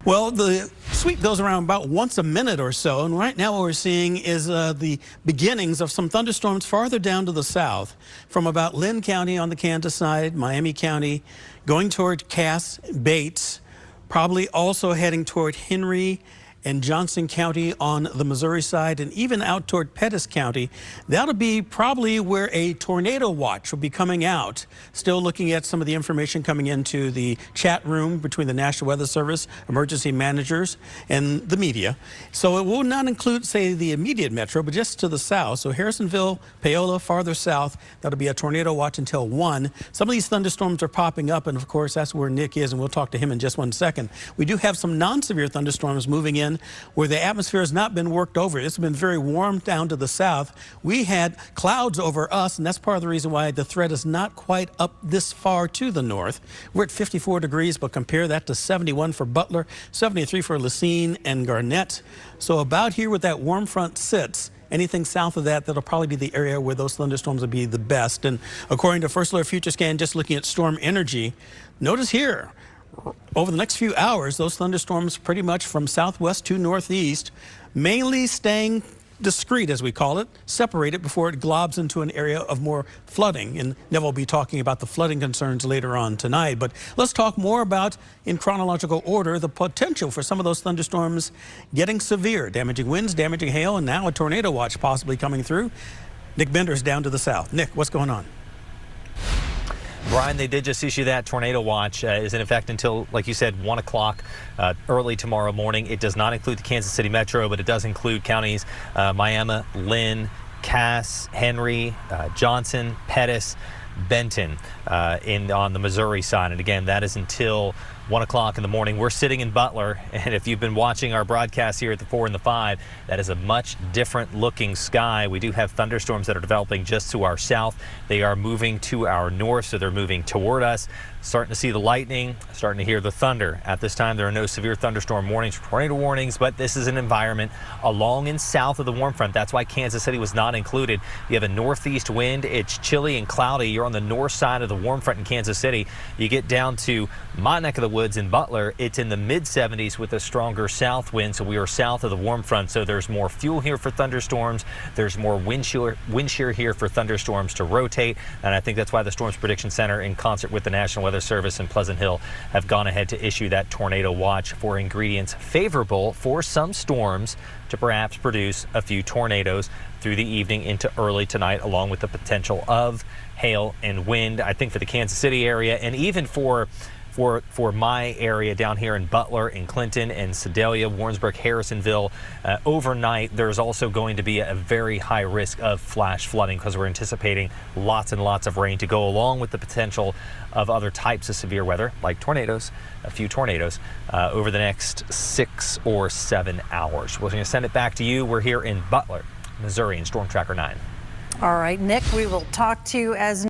Well, the sweep goes around about once a minute or so, and right now what we're seeing is the beginnings of some thunderstorms farther down to the south, from about Lynn County on the Kansas side, Miami County, going toward Cass, Bates, probably also heading toward Henry and Johnson County on the Missouri side, and even out toward Pettis County. That'll be probably where a tornado watch will be coming out. Still looking at some of the information coming into the chat room between the National Weather Service, emergency managers, and the media. So it will not include, say, the immediate metro, but just to the south. So Harrisonville, Paola, farther south, that'll be a tornado watch until 1. Some of these thunderstorms are popping up, and of course, that's where Nick is, and we'll talk to him in just 1 second. We do have some non-severe thunderstorms moving in where the atmosphere has not been worked over. It's been very warm down to the south. We had clouds over us, and that's part of the reason why the threat is not quite up this far to the north. We're at 54 degrees, but compare that to 71 for Butler, 73 for Racine and Garnett. So about here where that warm front sits, anything south of that, that'll probably be the area where those thunderstorms will be the best. And according to First Alert Future Scan, just looking at storm energy, notice here, over the next few hours, those thunderstorms pretty much from southwest to northeast, mainly staying discreet, as we call it, separated before it globs into an area of more flooding. And Neville will be talking about the flooding concerns later on tonight. But let's talk more about, in chronological order, the potential for some of those thunderstorms getting severe, damaging winds, damaging hail, and now a tornado watch possibly coming through. Nick Bender's down to the south. Nick, what's going on? Brian, they did just issue that tornado watch. Is in effect until, like you said, 1 o'clock early tomorrow morning. It does not include the Kansas City metro, but it does include counties Miami, Lynn, Cass, Henry, Johnson, Pettis, Benton on the Missouri side. And again, that is until 1 o'clock in the morning. We're sitting in Butler, and if you've been watching our broadcast here at the 4 and the 5, that is a much different looking sky. We do have thunderstorms that are developing just to our south. They are moving to our north, so they're moving toward us. Starting to see the lightning, starting to hear the thunder. At this time, there are no severe thunderstorm warnings, tornado warnings, but this is an environment along and south of the warm front. That's why Kansas City was not included. You have a northeast wind. It's chilly and cloudy. You're on the north side of the warm front in Kansas City. You get down to my neck of the woods in Butler. It's in the mid-70s with a stronger south wind, so we are south of the warm front. So there's more fuel here for thunderstorms. There's more wind shear here for thunderstorms to rotate, and I think that's why the Storms Prediction Center, in concert with the National Weather Service in Pleasant Hill, have gone ahead to issue that tornado watch for ingredients favorable for some storms to perhaps produce a few tornadoes through the evening into early tonight, along with the potential of hail and wind. I think for the Kansas City area, and even for my area down here in Butler and Clinton and Sedalia, Warrensburg, Harrisonville, overnight there's also going to be a very high risk of flash flooding because we're anticipating lots and lots of rain to go along with the potential of other types of severe weather like tornadoes, a few tornadoes over the next 6 or 7 hours. We're going to send it back to you. We're here in Butler, Missouri in Storm Tracker 9. All right, Nick, we will talk to you as